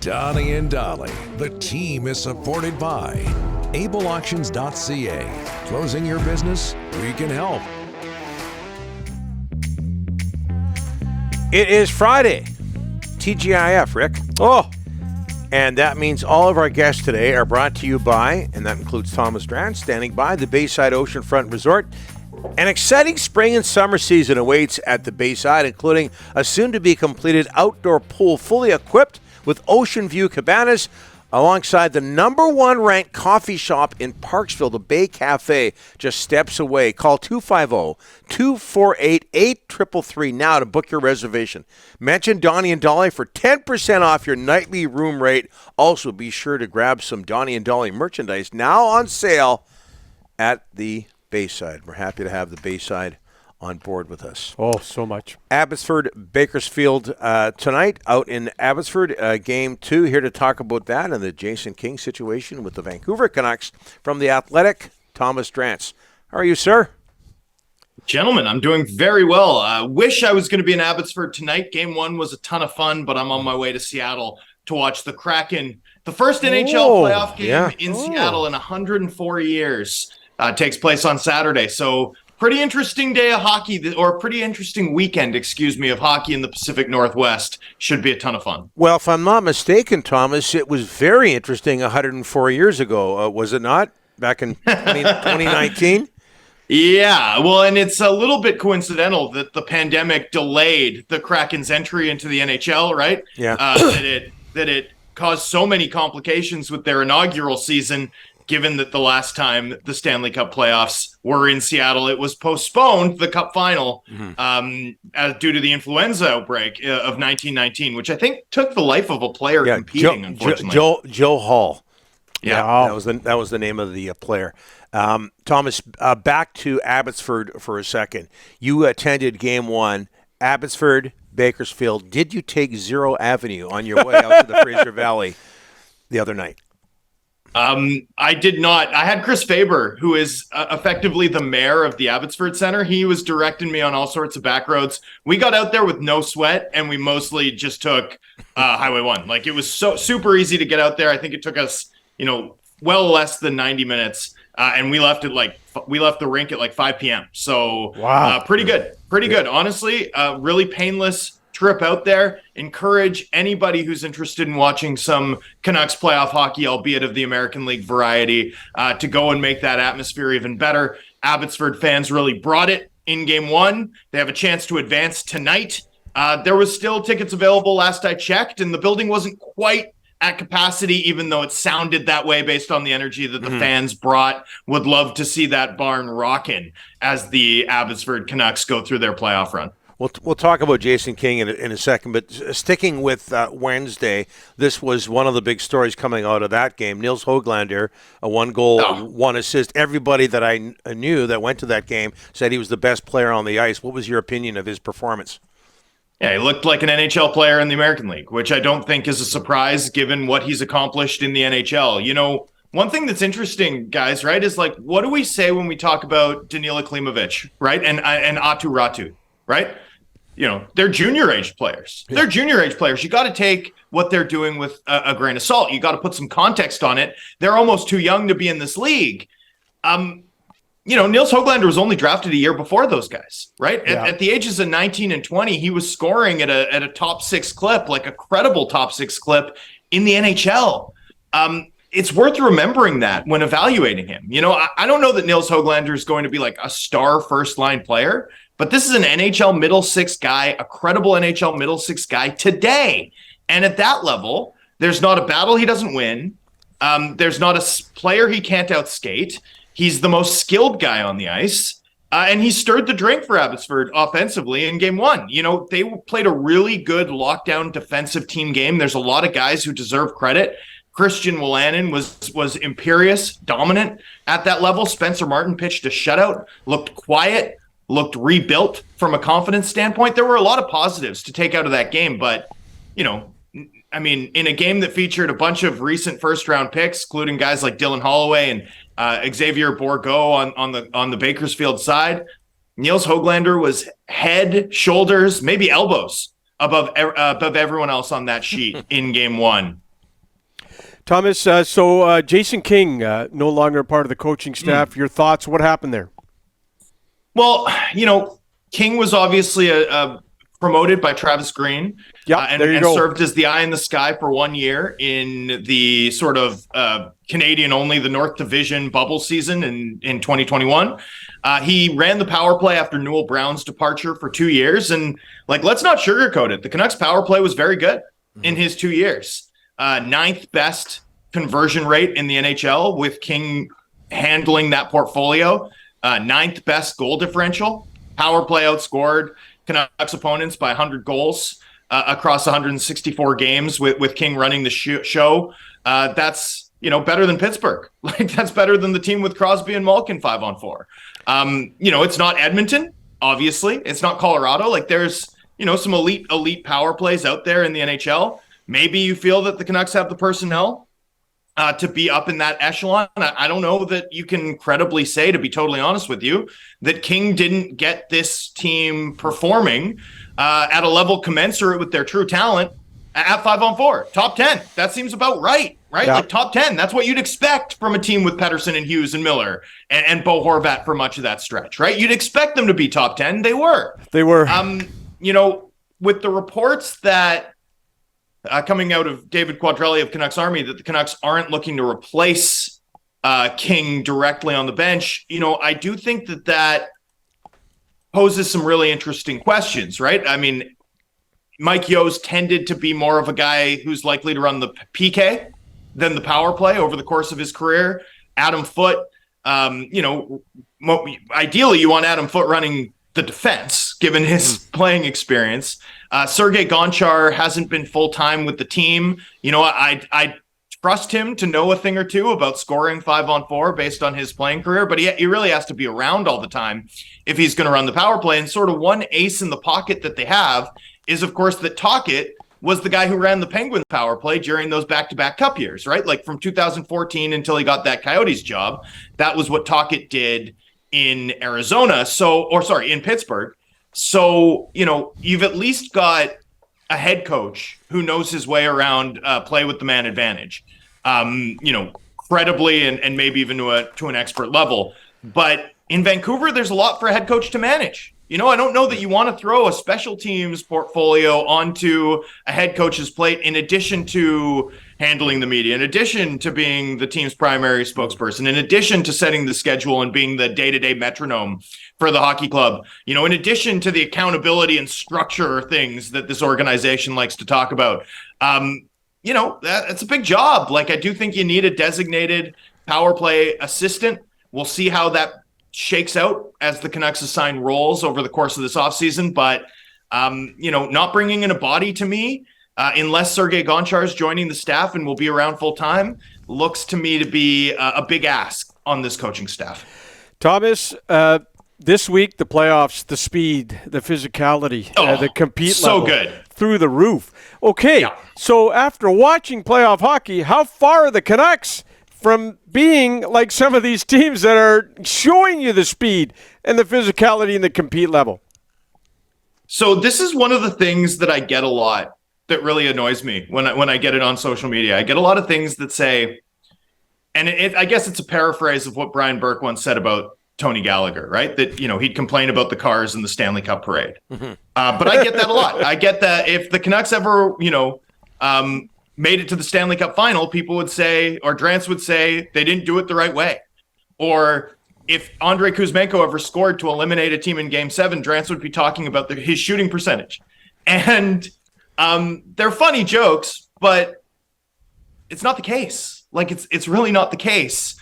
Donnie and Dolly. The team is supported by ableauctions.ca. Closing your business? We can help. It is Friday. TGIF, Rick. Oh, and that means all of our guests today are brought to you by, and that includes Thomas Drance, standing by the Bayside Oceanfront Resort. An exciting spring and summer season awaits at the Bayside, including a soon-to-be-completed outdoor pool fully equipped with ocean view cabanas, alongside the number one ranked coffee shop in Parksville, the Bay Cafe, just steps away. Call 250-248-8333 now to book your reservation. Mention Donnie and Dolly for 10% off your nightly room rate. Also, be sure to grab some Donnie and Dolly merchandise now on sale at the Bayside. We're happy to have the Bayside on board with us. Oh, so much. Abbotsford, Bakersfield tonight out in Abbotsford, game 2. Here to talk about that and the Jason King situation with the Vancouver Canucks from The Athletic, Thomas Drance. How are you, sir? Gentlemen, I'm doing very well. Wish I was going to be in Abbotsford tonight. Game 1 was a ton of fun, but I'm on my way to Seattle to watch the Kraken. The first NHL playoff game in Seattle in 104 years takes place on Saturday. So pretty interesting day of hockey, or pretty interesting weekend, of hockey in the Pacific Northwest. Should be a ton of fun. Well, if I'm not mistaken, Thomas, it was very interesting 104 years ago, was it not? Back in 2019? Yeah, well, and it's a little bit coincidental that the pandemic delayed the Kraken's entry into the NHL, right? Yeah. That it caused so many complications with their inaugural season, given that the last time the Stanley Cup playoffs were in Seattle, it was postponed, the Cup final, due to the influenza outbreak of 1919, which I think took the life of a player competing, unfortunately. Joe Hall. Yeah, that was the name of the player. Thomas, back to Abbotsford for a second. You attended Game 1, Abbotsford, Bakersfield. Did you take Zero Avenue on your way out to the Fraser Valley the other night? I did not. I had Chris Faber, who is effectively the mayor of the Abbotsford Center. He was directing me on all sorts of back roads. We got out there with no sweat, and we mostly just took Highway 1. Like, it was so super easy to get out there. I think it took us, well less than 90 minutes, and we left the rink at like 5 p.m. So wow, pretty good. Honestly, really painless trip out there. Encourage anybody who's interested in watching some Canucks playoff hockey, albeit of the American League variety, to go and make that atmosphere even better. Abbotsford fans really brought it in Game 1. They have a chance to advance tonight. There was still tickets available last I checked, and the building wasn't quite at capacity, even though it sounded that way based on the energy that the fans brought. Would love to see that barn rocking as the Abbotsford Canucks go through their playoff run. We'll talk about Jason King in a second, but sticking with Wednesday, this was one of the big stories coming out of that game. Nils Höglander, a 1-goal, 1 assist. Everybody that I knew that went to that game said he was the best player on the ice. What was your opinion of his performance? Yeah, he looked like an NHL player in the American League, which I don't think is a surprise given what he's accomplished in the NHL. One thing that's interesting, guys, right, is like, what do we say when we talk about Danila Klimovich, right, and Atu Ratu, right? They're junior age players. Yeah. They're junior age players. You got to take what they're doing with a grain of salt. You got to put some context on it. They're almost too young to be in this league. Nils Höglander was only drafted a year before those guys, right? Yeah. At the ages of 19 and 20, he was scoring at a top 6 clip, like a credible top 6 clip in the NHL. It's worth remembering that when evaluating him. I don't know that Nils Höglander is going to be like a star first line player, but this is an NHL middle 6 guy, a credible NHL middle 6 guy today. And at that level, there's not a battle he doesn't win. There's not a player he can't outskate. He's the most skilled guy on the ice. And he stirred the drink for Abbotsford offensively in Game 1. They played a really good lockdown defensive team game. There's a lot of guys who deserve credit. Christian Wolanin was imperious, dominant at that level. Spencer Martin pitched a shutout, looked quiet, looked rebuilt from a confidence standpoint. There were a lot of positives to take out of that game, but, in a game that featured a bunch of recent first-round picks, including guys like Dylan Holloway and Xavier Bourgault on the Bakersfield side, Nils Höglander was head, shoulders, maybe elbows above everyone else on that sheet in Game 1. Thomas, Jason King, no longer part of the coaching staff. Your thoughts? What happened there? Well, King was obviously promoted by Travis Green, and served as the eye in the sky for 1 year in the sort of Canadian only, the North Division bubble season in 2021. He ran the power play after Newell Brown's departure for 2 years, and let's not sugarcoat it. The Canucks power play was very good in his 2 years. Ninth best conversion rate in the NHL with King handling that portfolio. Ninth best goal differential. Power play outscored Canucks opponents by 100 goals across 164 games with King running the show. That's better than Pittsburgh. That's better than the team with Crosby and Malkin 5-on-4. It's not Edmonton, obviously. It's not Colorado. There's some elite power plays out there in the NHL. Maybe you feel that the Canucks have the personnel to be up in that echelon. I don't know that you can credibly say, to be totally honest with you, that King didn't get this team performing at a level commensurate with their true talent at 5-on-4. Top 10. That seems about right? Yeah. Top 10. That's what you'd expect from a team with Pettersson and Hughes and Miller and Bo Horvat for much of that stretch, right? You'd expect them to be top 10. They were. With the reports that coming out of David Quadrelli of Canucks Army that the Canucks aren't looking to replace King directly on the bench, I do think that poses some really interesting questions, right? I mean, Mike Yo's tended to be more of a guy who's likely to run the PK than the power play over the course of his career. Adam Foote, ideally you want Adam Foote running the defense, given his playing experience. Sergei Gonchar hasn't been full-time with the team. I trust him to know a thing or two about scoring 5-on-4 based on his playing career, but he really has to be around all the time if he's going to run the power play. And sort of one ace in the pocket that they have is, of course, that Tocchet was the guy who ran the Penguins power play during those back-to-back Cup years, right? From 2014 until he got that Coyotes job. That was what Tocchet did in Arizona. In Pittsburgh. So, you've at least got a head coach who knows his way around play with the man advantage, credibly and maybe even to an expert level. But in Vancouver, there's a lot for a head coach to manage. I don't know that you want to throw a special teams portfolio onto a head coach's plate in addition to handling the media, in addition to being the team's primary spokesperson, in addition to setting the schedule and being the day-to-day metronome for the hockey club, in addition to the accountability and structure things that this organization likes to talk about. That's a big job. I do think you need a designated power play assistant. We'll see how that shakes out as the Canucks assign roles over the course of this offseason. But, not bringing in a body to me, unless Sergei Gonchar is joining the staff and will be around full time, looks to me to be a big ask on this coaching staff. Thomas, this week, the playoffs, the speed, the physicality, the compete level. So good. Through the roof. Okay, So after watching playoff hockey, how far are the Canucks from being like some of these teams that are showing you the speed and the physicality and the compete level? So this is one of the things that I get a lot that really annoys me when I get it on social media. I get a lot of things that say, and I guess it's a paraphrase of what Brian Burke once said about Tony Gallagher, right? That, he'd complain about the cars in the Stanley Cup parade. Mm-hmm. But I get that a lot. I get that if the Canucks ever, made it to the Stanley Cup final, people would say, or Drance would say, they didn't do it the right way. Or if Andrei Kuzmenko ever scored to eliminate a team in Game 7, Drance would be talking about his shooting percentage. And they're funny jokes, but it's not the case. It's really not the case.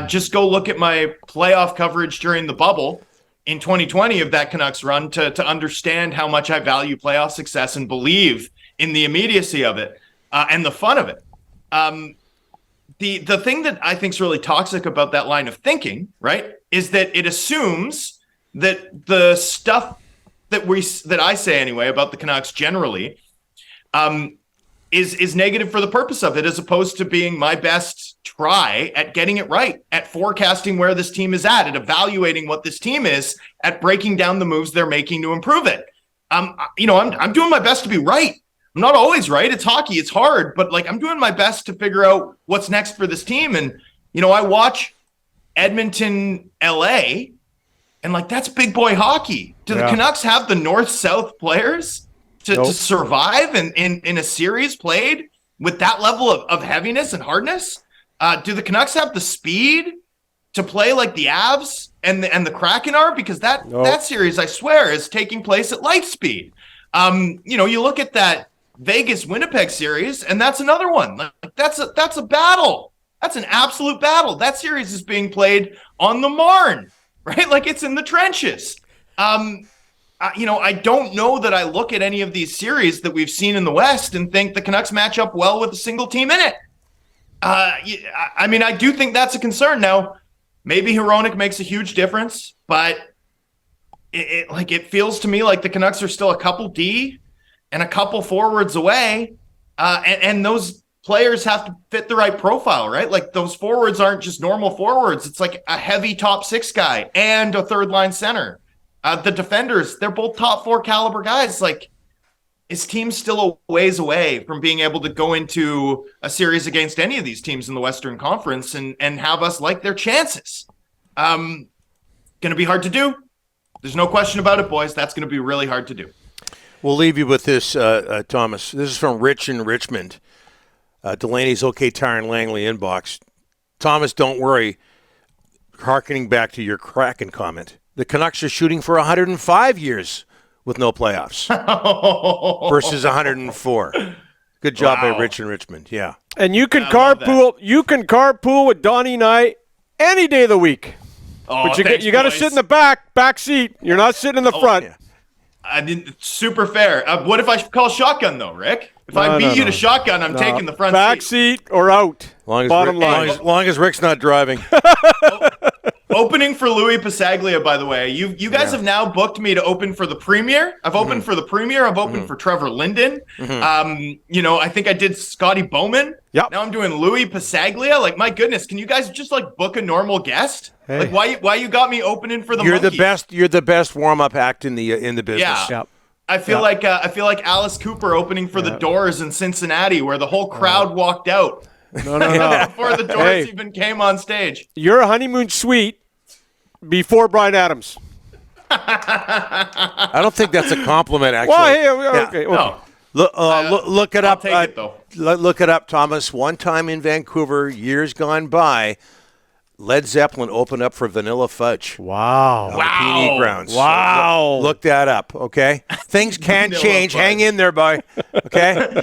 Just go look at my playoff coverage during the bubble in 2020 of that Canucks run to understand how much I value playoff success and believe in the immediacy of it and the fun of it. The thing that I think is really toxic about that line of thinking, right, is that it assumes that the stuff that I say anyway about the Canucks generally is negative for the purpose of it, as opposed to being my best try at getting it right, at forecasting where this team is at evaluating what this team is, at breaking down the moves they're making to improve it. I'm doing my best to be right. I'm not always right. It's hockey. It's hard, but like I'm doing my best to figure out what's next for this team. And, I watch Edmonton, LA, and like that's big boy hockey. Do the Canucks have the north-south players to survive in a series played with that level of heaviness and hardness? Do the Canucks have the speed to play like the Avs and the Kraken are? Because that series, I swear, is taking place at light speed. You look at that Vegas-Winnipeg series, and that's another one. Like that's a battle. That's an absolute battle. That series is being played on the Marne, right? Like it's in the trenches. I don't know that I look at any of these series that we've seen in the West and think the Canucks match up well with a single team in it. I do think that's a concern. Now, maybe Hronek makes a huge difference, but it feels to me like the Canucks are still a couple D and a couple forwards away, and those players have to fit the right profile, right? Like those forwards aren't just normal forwards. It's like a heavy top 6 guy and a third line center. The defenders, they're both top 4 caliber guys. Like his team's still a ways away from being able to go into a series against any of these teams in the Western Conference and have us like their chances. Going to be hard to do. There's no question about it, boys. That's going to be really hard to do. We'll leave you with this, Thomas. This is from Rich in Richmond. Delaney's OK Tire and Langley inbox. Thomas, don't worry. Harkening back to your Kraken comment, the Canucks are shooting for 105 years with no playoffs versus 104. Good job by Rich in Richmond. Yeah. And you can carpool. You can carpool with Donnie and I any day of the week. Oh, but you got to sit in the back seat. You're not sitting in the front. Yeah. I didn't. Super fair. What if I call shotgun though, Rick? If I beat you to shotgun, I'm taking the front back seat or out. Bottom line. As long as Rick's not driving. Opening for Louis Pasaglia, by the way. You guys have now booked me to open for the Premier. I've opened for the Premier. I've opened for Trevor Linden. I think I did Scotty Bowman. Yep. Now I'm doing Louis Pasaglia. Like, my goodness, can you guys just like book a normal guest? Hey. Like, why you got me opening for the You're Monkeys? the best. You're the best warm-up act in the business. Yeah. Yep. I feel like Alice Cooper opening for the Doors in Cincinnati, where the whole crowd walked out. No. Before the Doors even came on stage. You're a honeymoon suite before Bryan Adams. I don't think that's a compliment, actually. Well, okay. No. Look it up. I'll take it, though. Look it up, Thomas. One time in Vancouver, years gone by, Led Zeppelin opened up for Vanilla Fudge. Wow. On the PE grounds. Wow. So look that up, okay? Things can change. Fudge. Hang in there, boy. Okay?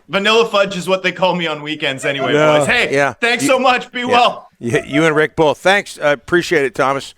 Vanilla Fudge is what they call me on weekends anyway, boys. Hey, thanks so much. Be well. You and Rick both. Thanks. I appreciate it, Thomas.